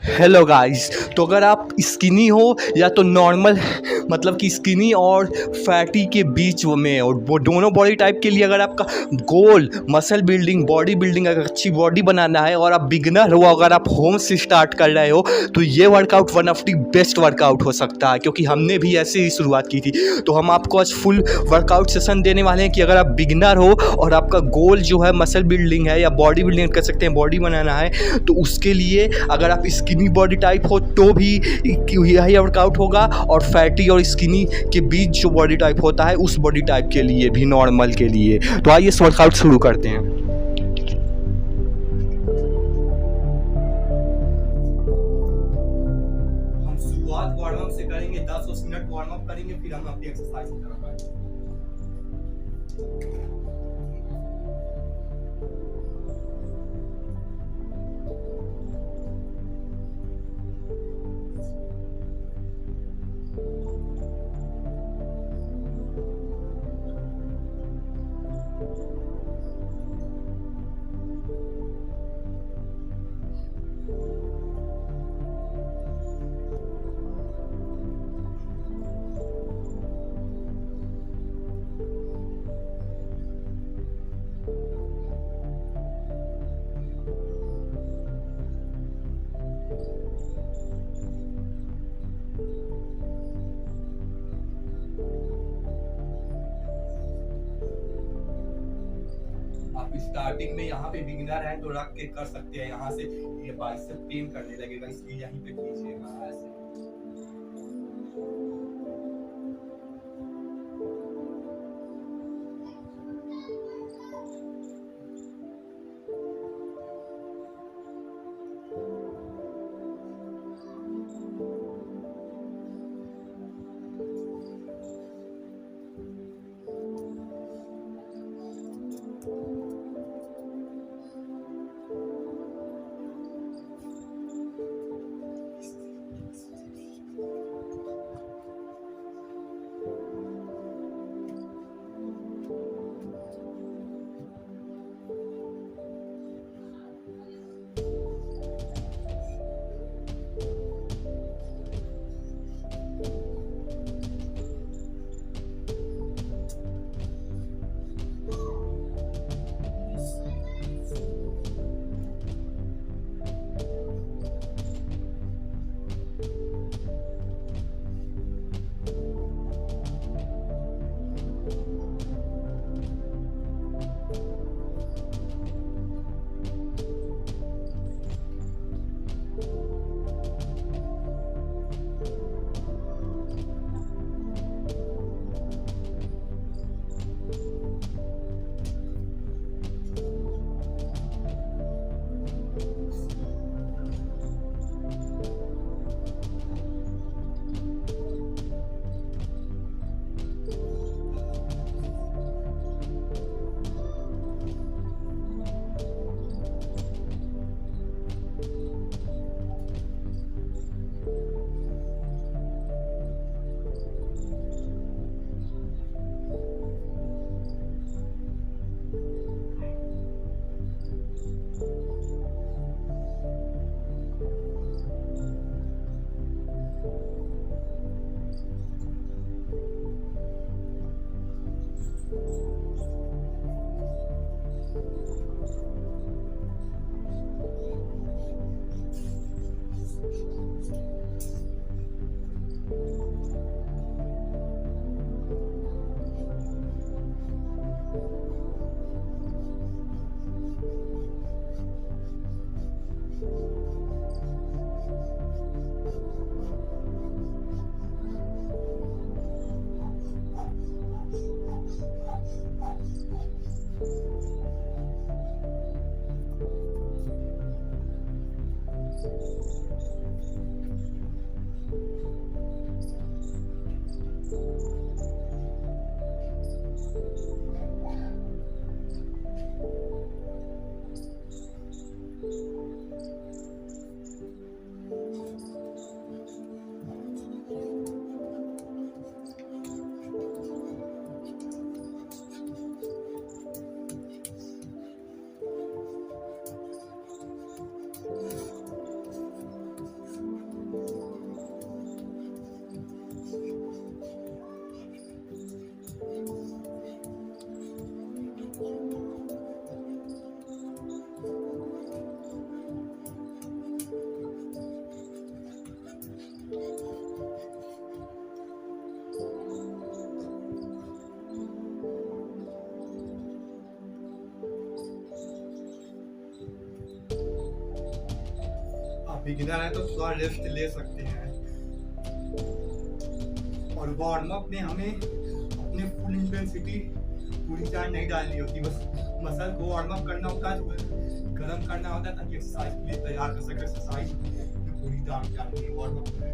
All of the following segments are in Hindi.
Hello guys. तो अगर आप स्किनी हो या तो नॉर्मल मतलब कि स्किनी और फैटी के बीच में, और वो दोनों बॉडी टाइप के लिए अगर आपका गोल मसल बिल्डिंग बॉडी बिल्डिंग अगर अच्छी बॉडी बनाना है और आप बिगनर हो, अगर आप होम से स्टार्ट कर रहे हो, तो ये workout one of the best workout हो सकता है, क्योंकि हमने भी ऐसे ही शुरुआत की थी। तो हम आपको आज फुल वर्कआउट सेशन देने वाले हैं कि अगर आप बिगनर हो और आपका गोल जो है मसल बिल्डिंग है या बॉडी बिल्डिंग कर सकते हैं, बॉडी बनाना है, तो उसके लिए अगर आप स्किनी बॉडी टाइप हो तो भी यही वर्कआउट होगा, और फैटी और स्किनी के बीच जो बॉडी टाइप होता है उस बॉडी टाइप के लिए भी, नॉर्मल के लिए। तो आइए इस वर्कआउट शुरू करते हैं। हम शुरुआत वार्म अप से करेंगे, 10 मिनट वार्म अप करेंगे, फिर हम अपनी एक्सरसाइज की तरफ आएंगे। आप स्टार्टिंग में यहाँ पे बिगिनर है तो रख के कर सकते हैं, यहाँ से ये बाइसेप पेन करने लगेगा, इसलिए यहीं पे कीजिएगा ऐसे। बिगिनर है तो थोड़ा रेस्ट ले सकते हैं। और वार्म अप में हमें अपने फुल इंटेंसिटी पूरी जान नहीं डालनी होती, बस मसल को वार्म अप करना होता है, तो गर्म करना होता है ताकि एक्सरसाइज के लिए तैयार कर सके। एक्सरसाइज में पूरी जान डालनी है वार्म अप में।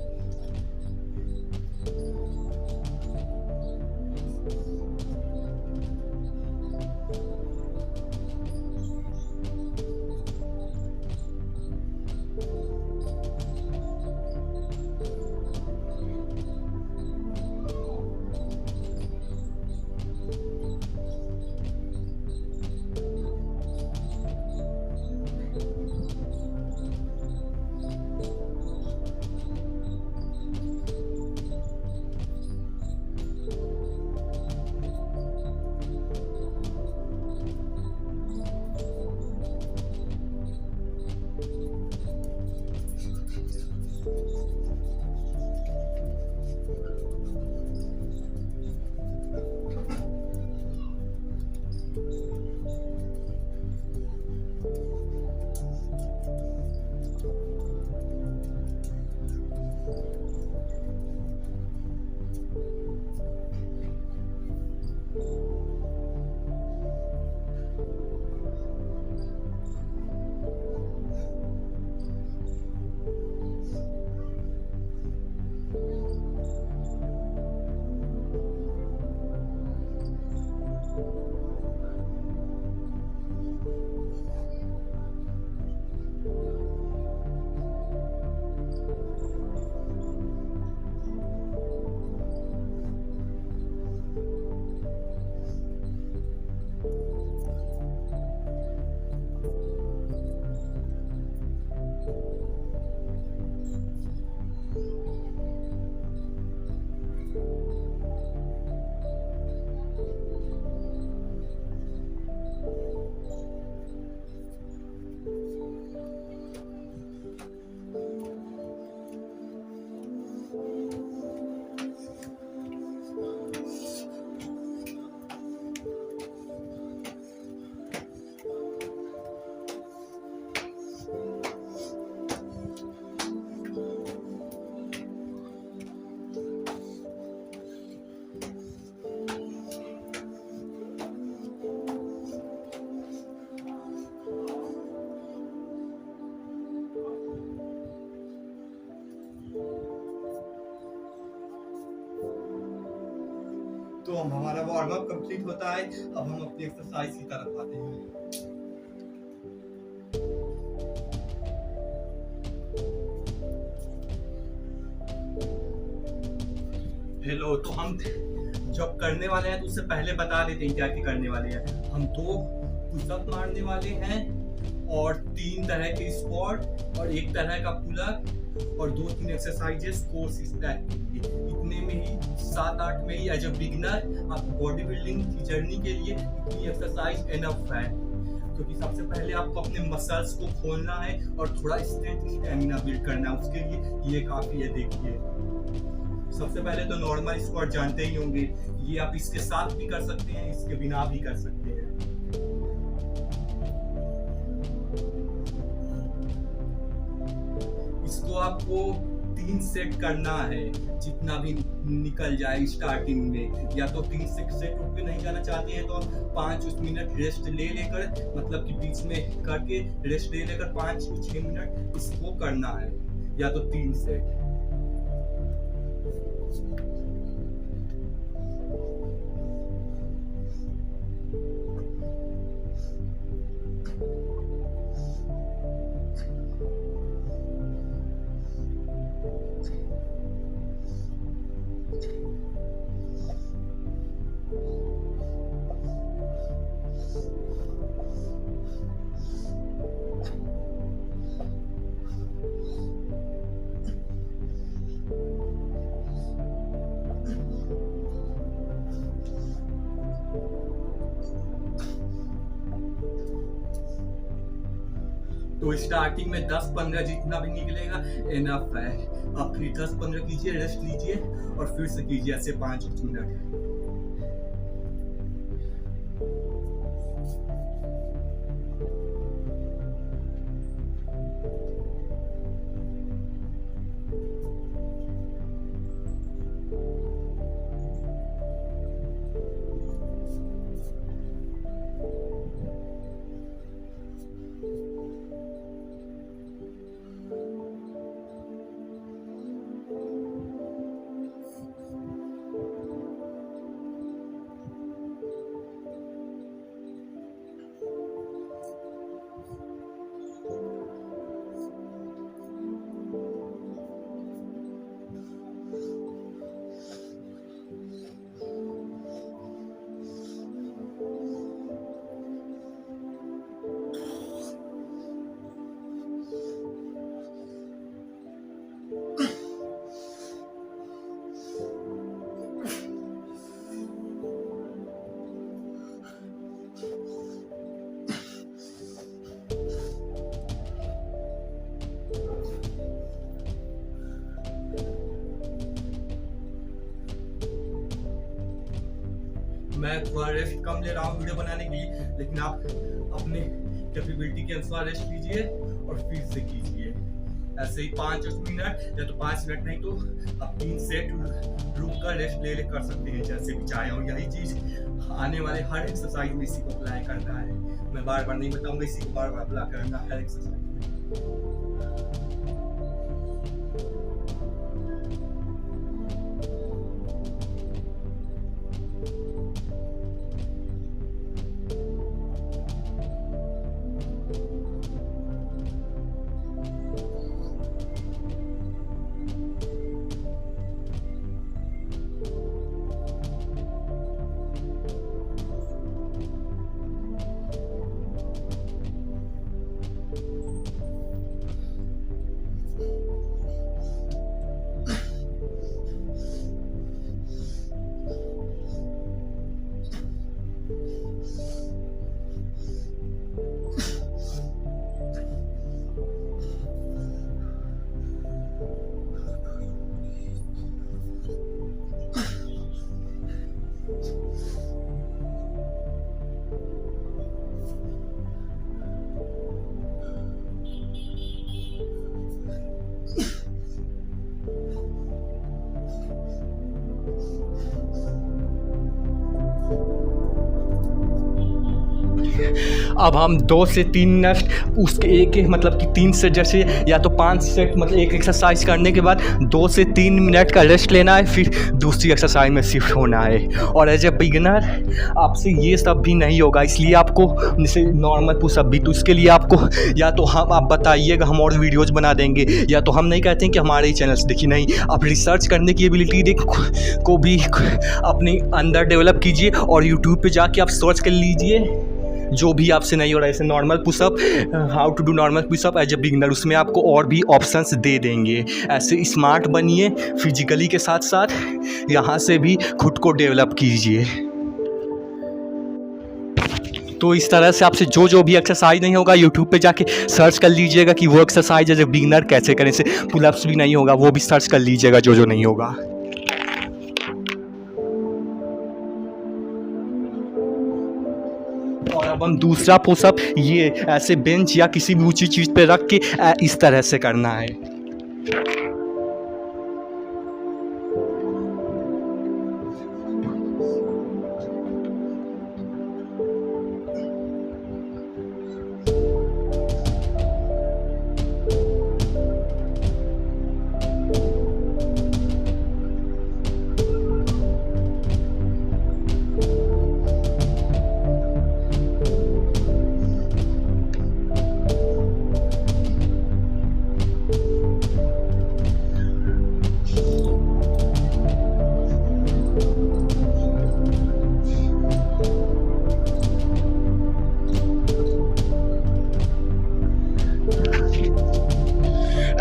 तो हमारा वार्म अप कंप्लीट होता है। अब हम अपनी एक्सरसाइज की तरफ आते हैं। हेलो, तो हम जब करने वाले हैं तो उससे पहले बता देते हैं क्या क्या करने वाले हैं। हम 2 पुशअप मारने वाले हैं और 3 तरह के स्क्वाट और 1 तरह का पुलअप और 2-3 एक्सरसाइजेस कोर्स इतने में ही 7-8 में ही एज अ बिगिनर आप बॉडी बिल्डिंग की जर्नी के लिए इतनी एक्सरसाइज एनफ है। क्योंकि सबसे पहले आपको अपने मसल्स को खोलना है और थोड़ा स्ट्रेंथ स्टेमिना बिल्ड करना है, उसके लिए ये काफ़ी है। देखिए, सबसे पहले तो नॉर्मल स्क्वाट जानते ही होंगे, ये आप इसके साथ भी कर सकते हैं, इसके बिना भी कर सकते हैं। इसको आपको 3 सेट करना है, जितना भी निकल जाए स्टार्टिंग में। या तो 3 सेट पे नहीं जाना चाहते हैं तो आप 5 मिनट रेस्ट ले लेकर, मतलब कि बीच में करके रेस्ट ले लेकर 5-6 मिनट इसको करना है, या तो 3 सेट। तो स्टार्टिंग में 10-15 जितना भी निकलेगा एनफ है। आप फिर 10-15 कीजिए, रेस्ट लीजिए और फिर से कीजिए ऐसे 5 मिनट। मैं थोड़ा रेस्ट कम ले रहा हूँ वीडियो बनाने के लिए, लेकिन आप अपने कैपेबिलिटी के अनुसार रेस्ट लीजिए और फिर से कीजिए ऐसे ही 5 मिनट, या तो 5 मिनट नहीं तो आप 3 सेट रुक कर रेस्ट ले कर सकते हैं जैसे भी चाहे। और यही चीज़ आने वाले हर एक्सरसाइज में इसी को अप्लाई करना है। मैं बार बार नहीं बताऊंगा, इसी को बार बार अप्लाई करना है हर एक्सरसाइज में। अब हम 2 से 3 मिनट उसके एक मतलब कि 3 सेट जैसे या तो 5 सेट मतलब एक एक्सरसाइज करने के बाद 2 से 3 मिनट का रेस्ट लेना है, फिर दूसरी एक्सरसाइज में शिफ्ट होना है। और एज ए बिगिनर आपसे ये सब भी नहीं होगा, इसलिए आपको जैसे नॉर्मल पुशअप भी, तो इसके लिए आपको या तो हम आप बताइएगा, हम और वीडियोज़ बना देंगे, या तो हम नहीं कहते हैं कि हमारे ही चैनल से देखिए, नहीं, आप रिसर्च करने की एबिलिटी को भी अपने अंदर डेवलप कीजिए और यूट्यूब पे जाके आप सर्च कर लीजिए जो भी आपसे नहीं हो रहा है। जैसे normal pushup, how to do normal pushup as a beginner, उसमें आपको और भी ऑप्शंस दे देंगे। ऐसे स्मार्ट बनिए फिजिकली के साथ साथ, यहाँ से भी खुद को डेवलप कीजिए। तो इस तरह से आपसे जो भी एक्सरसाइज नहीं होगा यूट्यूब पे जाके सर्च कर लीजिएगा कि वो एक्सरसाइज एज ए बिगिनर कैसे करें। से पुलअप्स भी नहीं होगा, वो भी सर्च कर लीजिएगा जो नहीं होगा। और अब हम दूसरा पुशअप ये ऐसे बेंच या किसी भी ऊंची चीज़ पे रख के इस तरह से करना है।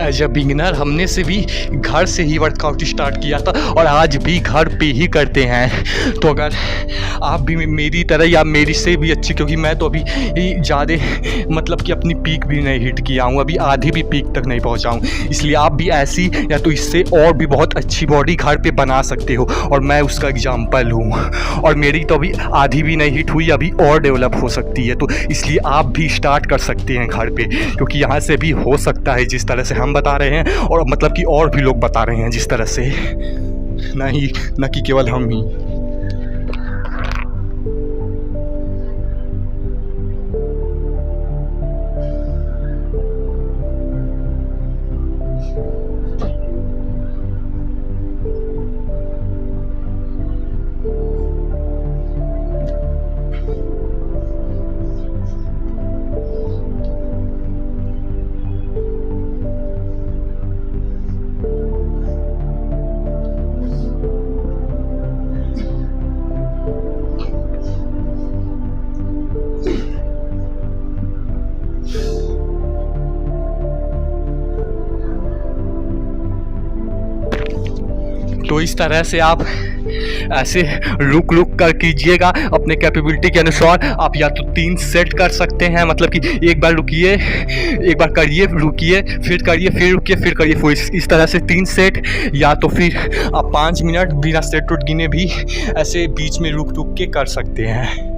एज अ बिगिनर हमने से भी घर से ही वर्कआउट स्टार्ट किया था और आज भी घर पे ही करते हैं। तो अगर आप भी मेरी तरह या मेरी से भी अच्छी, क्योंकि मैं तो अभी ज़्यादा मतलब कि अपनी पीक भी नहीं हिट किया हूँ, अभी आधी भी पीक तक नहीं पहुँचा हूँ, इसलिए आप भी ऐसी या तो इससे और भी बहुत अच्छी बॉडी घर पे बना सकते हो और मैं उसका एग्जाम्पल हूँ। और मेरी तो अभी आधी भी नहीं हिट हुई, अभी और डेवलप हो सकती है, तो इसलिए आप भी स्टार्ट कर सकते हैं घर पे, क्योंकि यहाँ से भी हो सकता है जिस तरह से हम बता रहे हैं और मतलब कि और भी लोग बता रहे हैं जिस तरह से, नहीं न कि केवल हम ही। तो इस तरह से आप ऐसे रुक रुक कर कीजिएगा अपने कैपेबिलिटी के अनुसार। आप या तो 3 सेट कर सकते हैं, मतलब कि एक बार रुकिए, एक बार करिए, रुकिए, फिर करिए, फिर रुकिए, फिर करिए, फिर इस तरह से 3 सेट। या तो फिर आप 5 मिनट बिना सेट उठ गिने भी ऐसे बीच में रुक रुक के कर सकते हैं।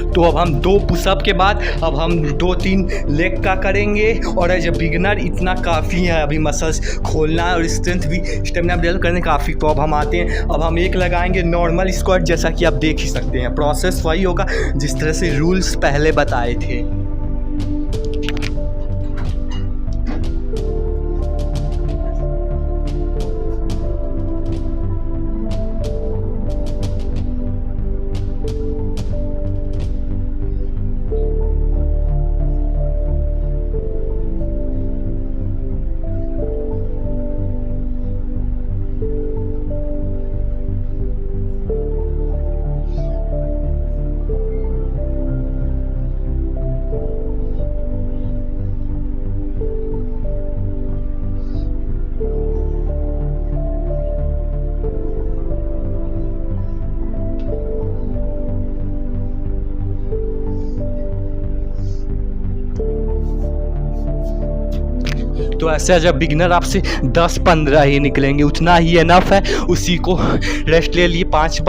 तो अब हम 2 पुशअप के बाद अब हम 2-3 लेग का करेंगे। और एज ए बिगनर इतना काफ़ी है, अभी मसल्स खोलना और स्ट्रेंथ भी स्टेमिना डेवलप करने काफ़ी। तो अब हम आते हैं, अब हम एक लगाएंगे नॉर्मल स्क्वाट, जैसा कि आप देख ही सकते हैं। प्रोसेस वही होगा जिस तरह से रूल्स पहले बताए थे। तो ऐसे जब बिगनर आपसे 10-15 ही निकलेंगे, उतना ही इनफ है। उसी को रेस्ट ले लिए, 5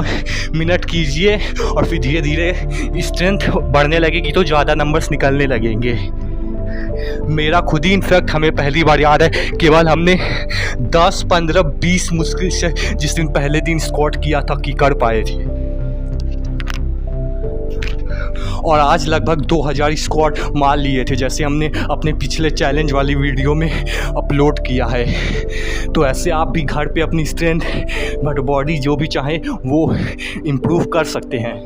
मिनट कीजिए और फिर धीरे धीरे स्ट्रेंथ बढ़ने लगेगी तो ज़्यादा नंबर्स निकलने लगेंगे। मेरा खुद ही इनफैक्ट हमें पहली बार याद है, केवल हमने 10, 15, 20 मुश्किल से जिस दिन पहले दिन स्क्वाट किया था कि कर पाए थे, और आज लगभग 2000 स्क्वाट मार लिए थे, जैसे हमने अपने पिछले चैलेंज वाली वीडियो में अपलोड किया है। तो ऐसे आप भी घर पे अपनी स्ट्रेंथ बट बॉडी जो भी चाहे वो इम्प्रूव कर सकते हैं।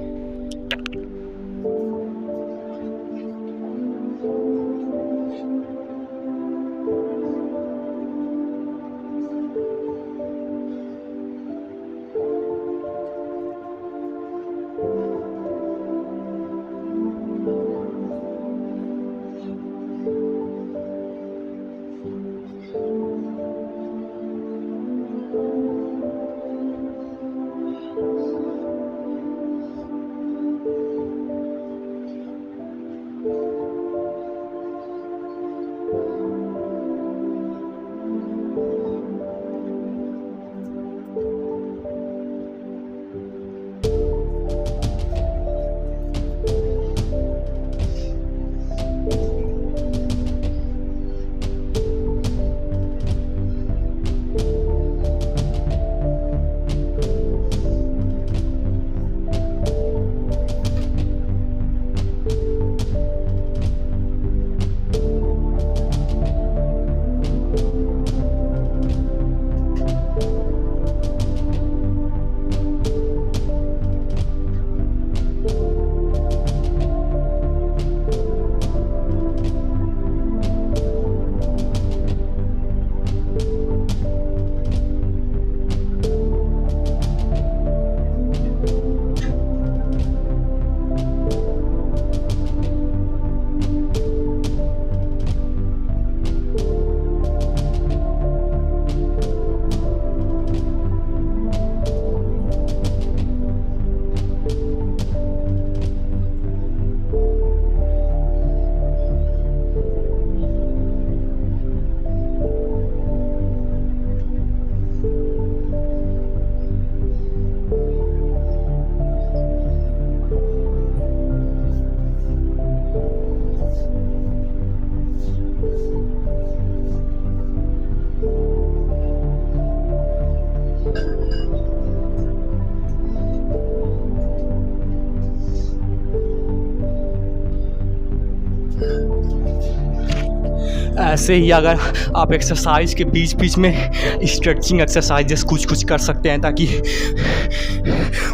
ऐसे ही अगर आप एक्सरसाइज के बीच बीच में स्ट्रेचिंग एक्सरसाइजेस कुछ कुछ कर सकते हैं ताकि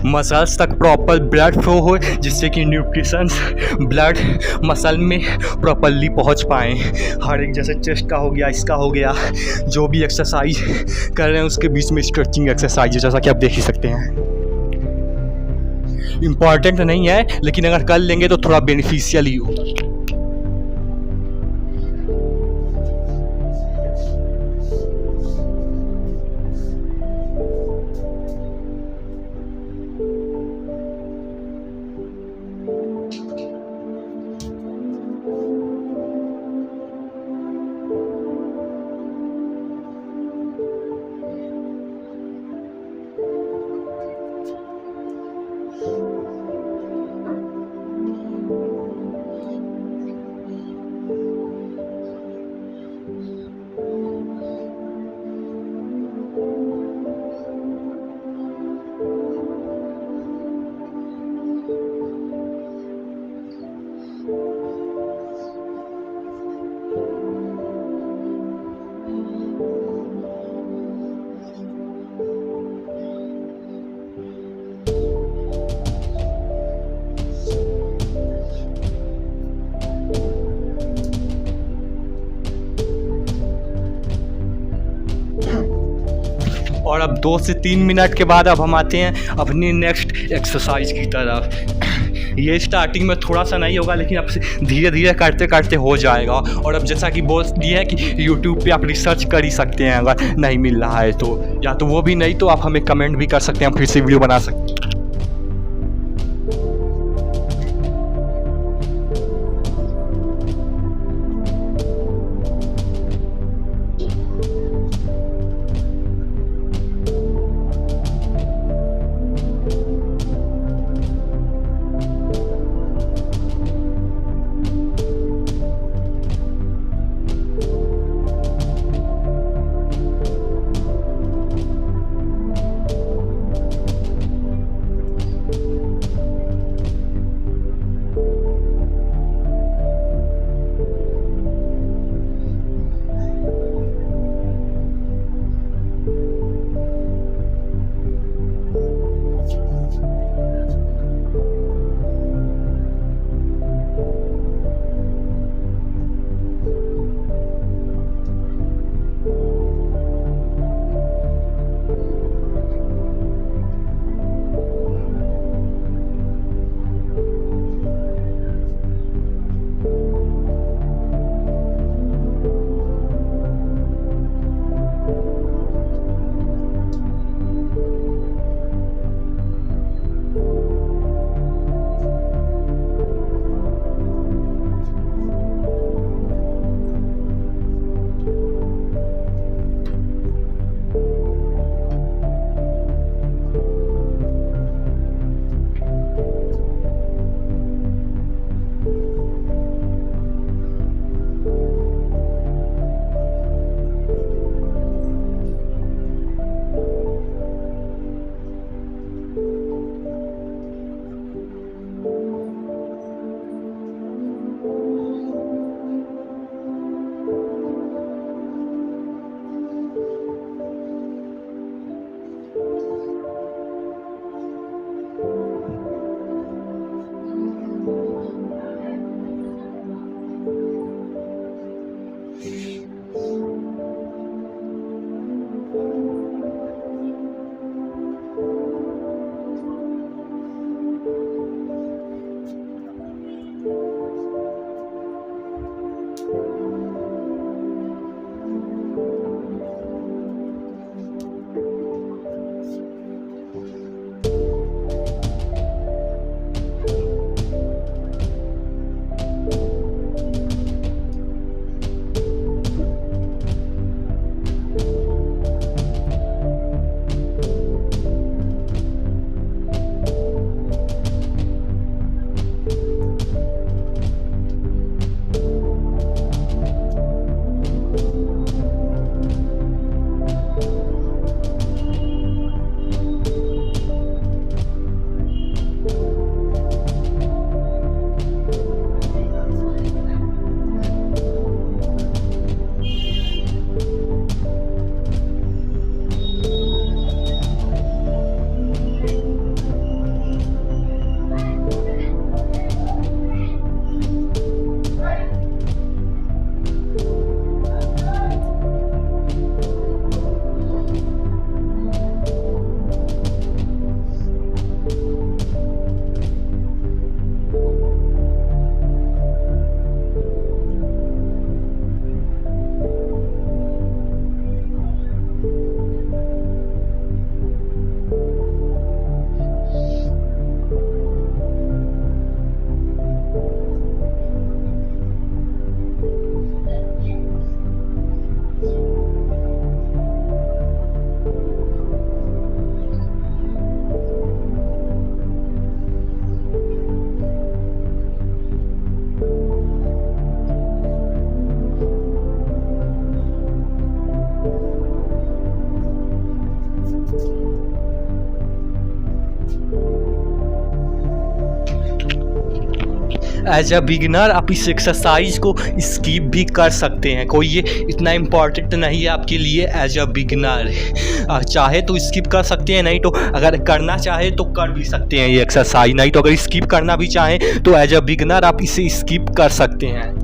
मसल्स तक प्रॉपर ब्लड फ्लो हो, जिससे कि न्यूट्रिशंस ब्लड मसल में प्रॉपरली पहुंच पाएँ। हर एक जैसे चेस्ट का हो गया, इसका हो गया, जो भी एक्सरसाइज कर रहे हैं उसके बीच में स्ट्रेचिंग एक्सरसाइज जैसा कि आप देख ही सकते हैं। इम्पॉर्टेंट नहीं है, लेकिन अगर कर लेंगे तो थोड़ा बेनिफिशियल ही होगा। और अब 2 से 3 मिनट के बाद अब हम आते हैं अपनी नेक्स्ट एक्सरसाइज की तरफ। ये स्टार्टिंग में थोड़ा सा नहीं होगा, लेकिन अब से धीरे धीरे करते करते हो जाएगा। और अब जैसा कि बोल दिया है कि यूट्यूब पे आप रिसर्च कर ही सकते हैं, अगर नहीं मिल रहा है तो, या तो वो भी नहीं तो आप हमें कमेंट भी कर सकते हैं, हम फिर से वीडियो बना सकते हैं। एज अ बिगिनर आप इस एक्सरसाइज को स्किप भी कर सकते हैं, कोई ये इतना इम्पॉर्टेंट नहीं है आपके लिए एज अ बिगिनर। चाहे तो स्किप कर सकते हैं, नहीं तो अगर करना चाहे तो कर भी सकते हैं ये एक्सरसाइज, नहीं तो अगर स्किप करना भी चाहें तो एज अ बिगिनर आप इसे स्किप कर सकते हैं।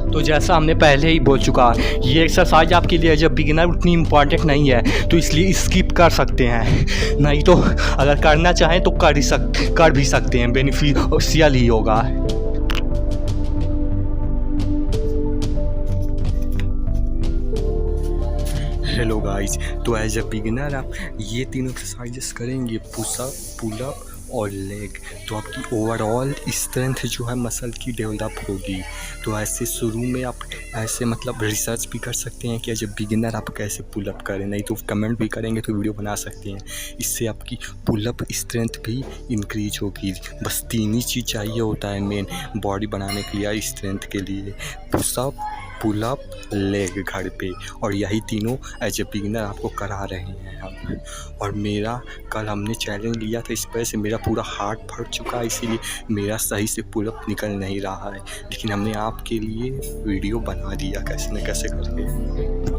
तो जैसा हमने पहले ही बोल चुका, ये एक्सरसाइज आपके लिए जब बिगिनर उतनी इम्पॉर्टेंट नहीं है तो इसलिए स्किप कर सकते हैं, नहीं तो अगर करना चाहें तो कर भी सकते हैं, बेनिफिशियल ही होगा। हेलो गाइस, तो एज अ बिगिनर आप ये तीनों एक्सरसाइजेस करेंगे, पुशअप, पुलअप और लेग, तो आपकी ओवरऑल स्ट्रेंथ जो है मसल की डेवलप होगी। तो ऐसे शुरू में आप ऐसे मतलब रिसर्च भी कर सकते हैं कि एज अ बिगिनर आप कैसे पुलअप करें, नहीं तो कमेंट भी करेंगे तो वीडियो बना सकते हैं। इससे आपकी पुलअप स्ट्रेंथ भी इंक्रीज होगी। बस 3 ही चीज़ चाहिए होता है मेन बॉडी बनाने के लिए, स्ट्रेंथ के लिए, पुशअप, पुलअप, लेग घर पे, और यही तीनों एज ए बिगिनर आपको करा रहे हैं हम। और मेरा कल हमने चैलेंज लिया था, इस वजह से मेरा पूरा हार्ट फट चुका है, इसीलिए मेरा सही से पुलअप निकल नहीं रहा है, लेकिन हमने आपके लिए वीडियो बना दिया कैसे न कैसे करके।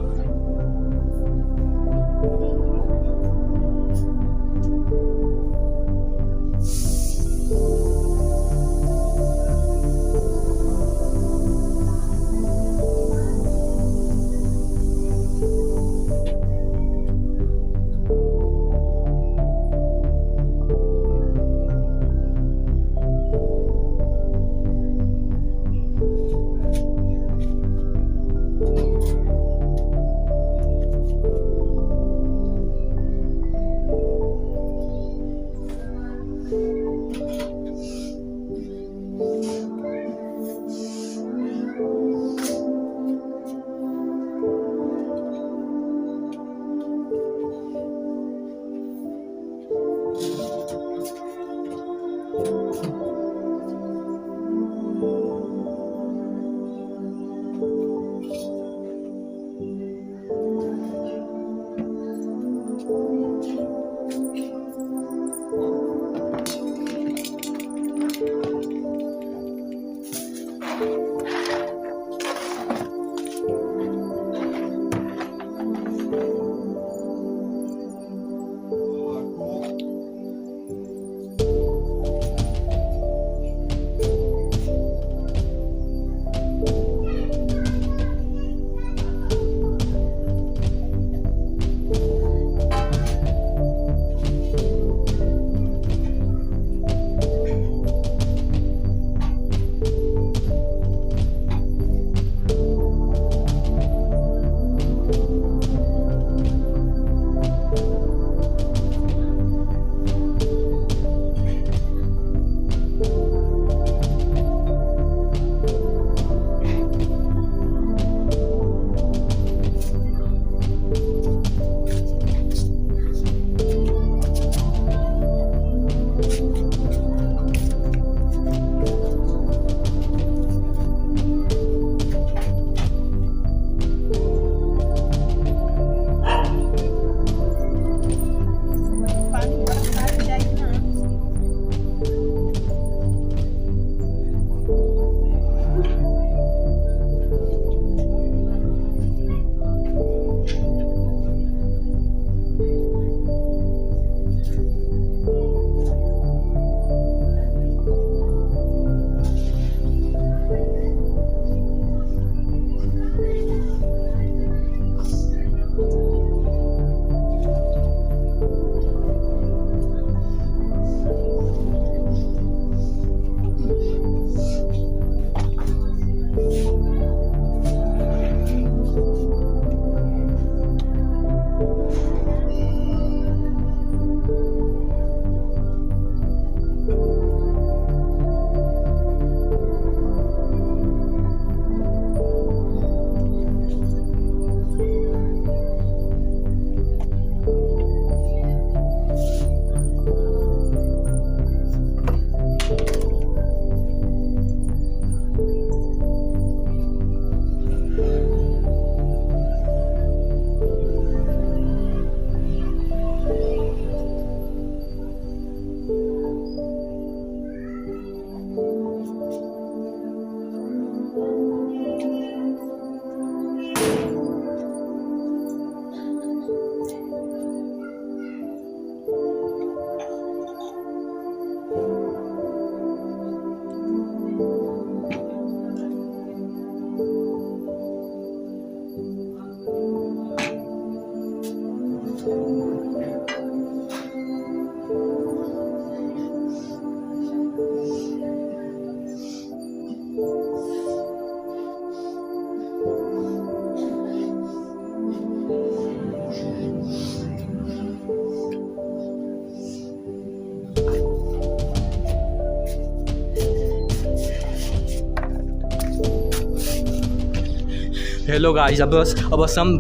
हेलो गाइस, अब बस हम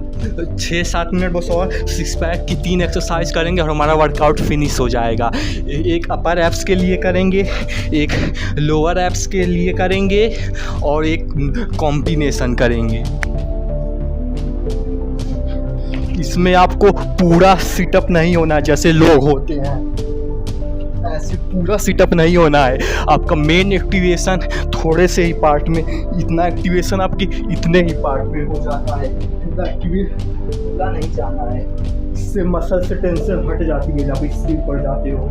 6-7 मिनट बस और सिक्स पैक की 3 एक्सरसाइज करेंगे और हमारा वर्कआउट फिनिश हो जाएगा। एक अपर एब्स के लिए करेंगे, एक लोअर एब्स के लिए करेंगे और एक कॉम्बिनेशन करेंगे। इसमें आपको पूरा सिटअप नहीं होना जैसे लोग होते हैं, ऐसे पूरा सिटअप नहीं होना है। आपका मेन एक्टिवेशन थोड़े से ही पार्ट में, इतना एक्टिवेशन आपके इतने ही पार्ट में हो जाता है, पूरा एक्टिवेट पूरा नहीं जाना है। इससे मसल से टेंशन हट जाती है जब स्लीप पड़ जाते हो।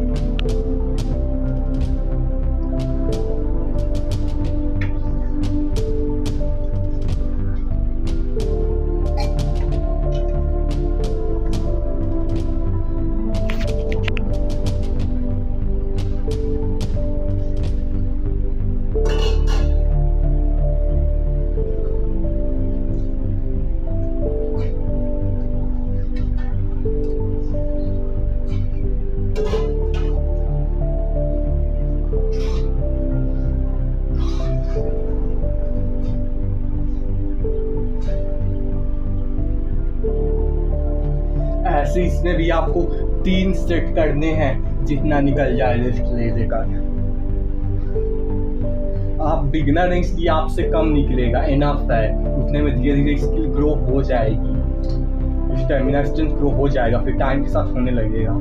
ऐसे इसमें भी आपको 3 सेट करने हैं, जितना निकल जाए रेस्ट ले लेकर। आप बिगनर हैं इसलिए आपसे कम निकलेगा, इनफ है। उतने में धीरे धीरे स्किल ग्रो हो जाएगी, स्टेमिना स्ट्रेंथ ग्रो हो जाएगा, फिर टाइम के साथ होने लगेगा।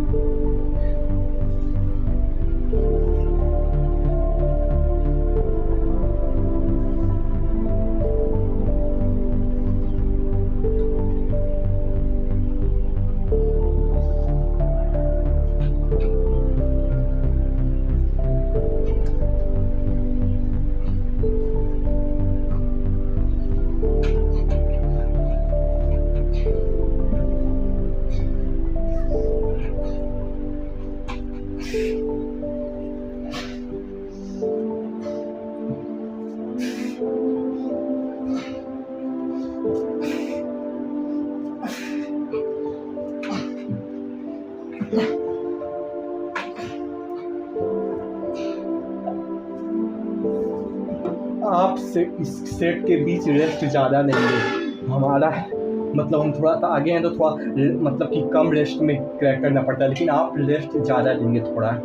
आप से इस सेट के बीच रेस्ट ज़्यादा लेंगे। हमारा मतलब हम थोड़ा सा आगे हैं तो थोड़ा मतलब कि कम रेस्ट में क्रैक करना पड़ता है, लेकिन आप रेस्ट ज़्यादा लेंगे थोड़ा।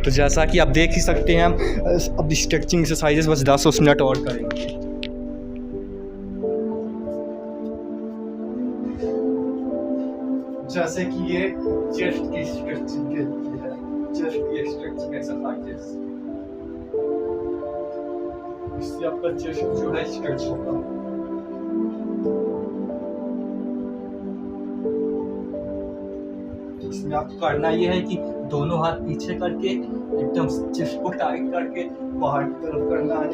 तो जैसा कि आप देख ही सकते हैं, हम अब स्ट्रेचिंग एक्सरसाइजेस बस 10 मिनट और करेंगे। जैसे कि ये चेस्ट की स्ट्रेचिंग के लिए है, चेस्ट की स्ट्रेचिंग एक्सरसाइजेस, इससे आपका चेस्ट जो है स्ट्रेच होगा। इसमें आपको करना ये है कि दोनों हाथ पीछे करके एकदम चेस्ट को टाइट करके बाहर की तरफ करना है।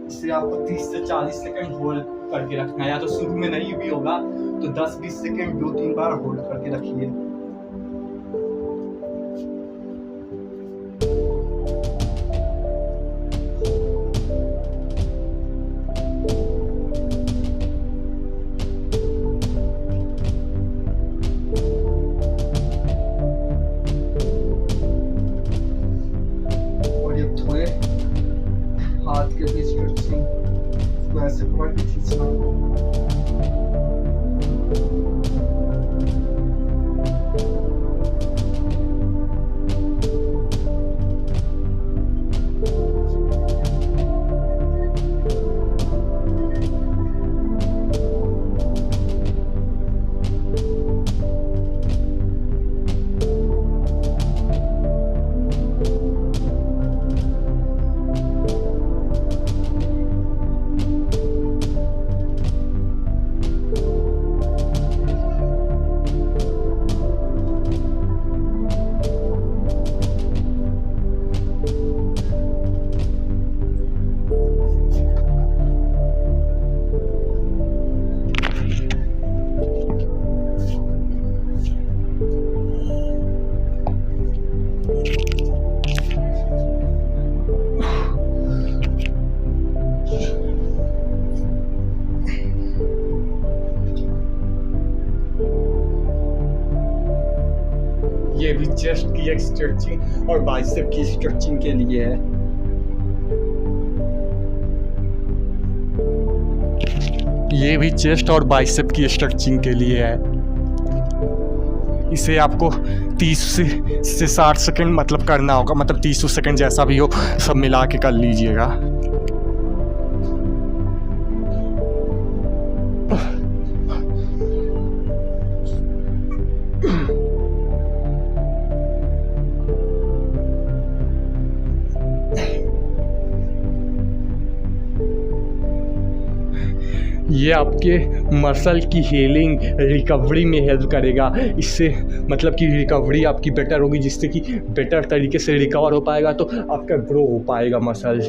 इसे आपको 30 से 40 सेकंड होल्ड करके रखना है, या तो शुरू में नहीं भी होगा तो 10-20 सेकंड 2-3 बार होल्ड करके रखिए। और ये थोड़े हाथ के बीच स्ट्रेचिंग ऐसे पकड़ के खींचना। ये भी चेस्ट की एक स्ट्रेचिंग और बाइसेप की स्ट्रेचिंग के लिए है। ये भी चेस्ट और बाइसेप की स्ट्रेचिंग के लिए है। इसे आपको 30 से 60 सेकंड मतलब करना होगा, मतलब 30 सेकंड जैसा भी हो सब मिला के कर लीजिएगा। ये आपके मसल की हीलिंग रिकवरी में हेल्प करेगा। इससे मतलब कि रिकवरी आपकी बेटर होगी, जिससे कि बेटर तरीके से रिकवर हो पाएगा, तो आपका ग्रो हो पाएगा मसल।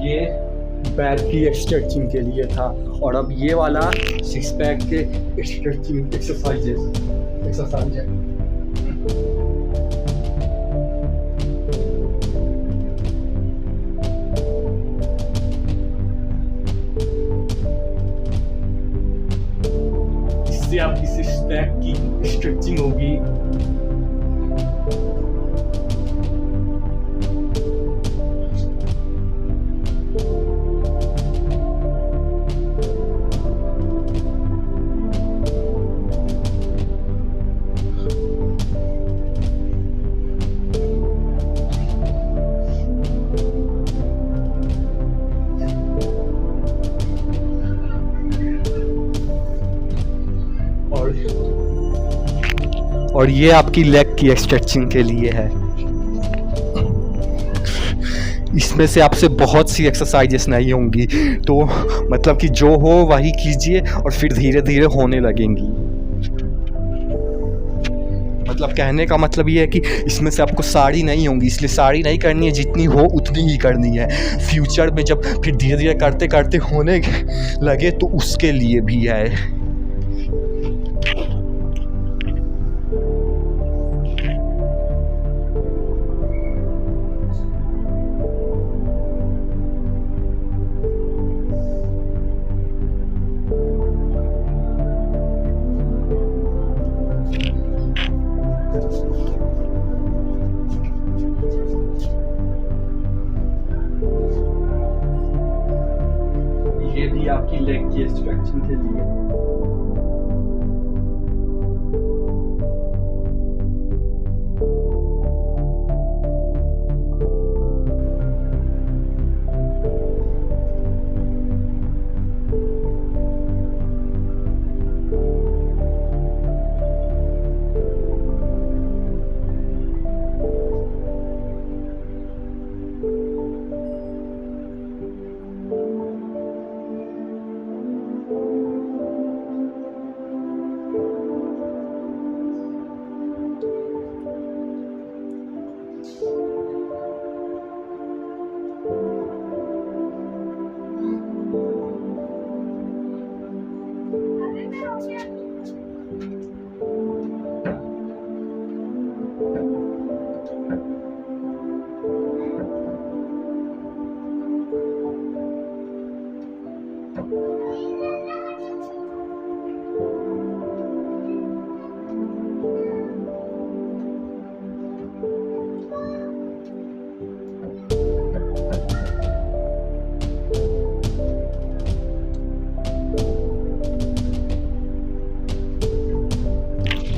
ये बैक की स्ट्रेचिंग के लिए था, और अब ये वाला 6 पैक के स्ट्रेचिंग एक्सरसाइज है। इससे आपकी 6 पैक की स्ट्रेचिंग होगी। और ये आपकी लेग की स्ट्रेचिंग के लिए है। इसमें से आपसे बहुत सी एक्सरसाइजेस नहीं होंगी, तो मतलब कि जो हो वही कीजिए और फिर धीरे धीरे होने लगेंगी। मतलब कहने का मतलब ये है कि इसमें से आपको साड़ी नहीं होंगी, इसलिए साड़ी नहीं करनी है, जितनी हो उतनी ही करनी है। फ्यूचर में जब फिर धीरे धीरे करते करते होने लगे तो उसके लिए भी है। ये भी आपकी लेग की स्ट्रेचिंग के लिए।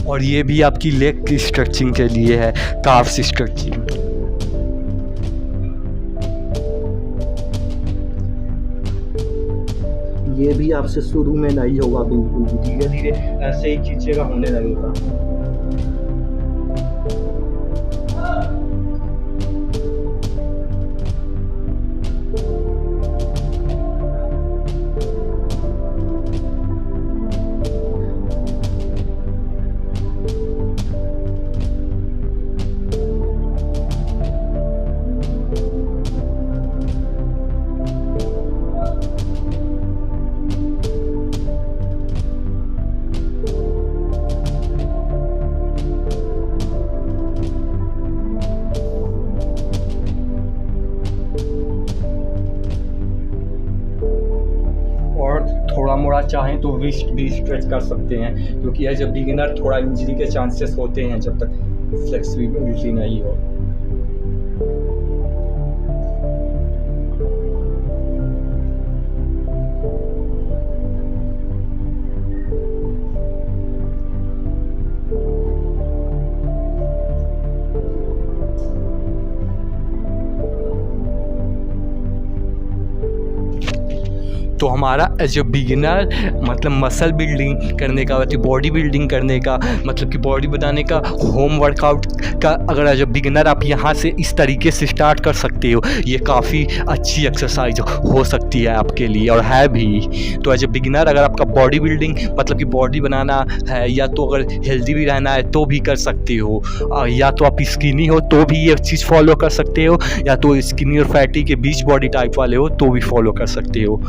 और ये भी आपकी लेग की स्ट्रेचिंग के लिए है, काफ्स स्ट्रेचिंग। ये भी आपसे शुरू में नहीं होगा, बिल्कुल धीरे धीरे ऐसे ही खींचेगा, होने लगेगा। थोड़ा मोड़ा चाहें तो रिस्ट भी स्ट्रेच कर सकते हैं, क्योंकि एज अ बिगिनर थोड़ा इंजरी के चांसेस होते हैं जब तक फ्लेक्सिबिलिटी नहीं हो। तो हमारा एज ए बिगिनर मतलब मसल बिल्डिंग करने का, बॉडी बिल्डिंग करने का, मतलब कि बॉडी बनाने का होम वर्कआउट का, अगर एज ए बिगिनर आप यहाँ से इस तरीके से स्टार्ट कर सकते हो, ये काफ़ी अच्छी एक्सरसाइज हो सकती है आपके लिए, और है भी। तो एज ए बिगिनर अगर आपका बॉडी बिल्डिंग मतलब कि बॉडी बनाना है, या तो अगर हेल्दी भी रहना है तो भी कर सकते हो, या तो आप स्किनी हो तो भी ये चीज़ फॉलो कर सकते हो, या तो स्किनी और फैटी के बीच बॉडी टाइप वाले हो तो भी फॉलो कर सकते हो।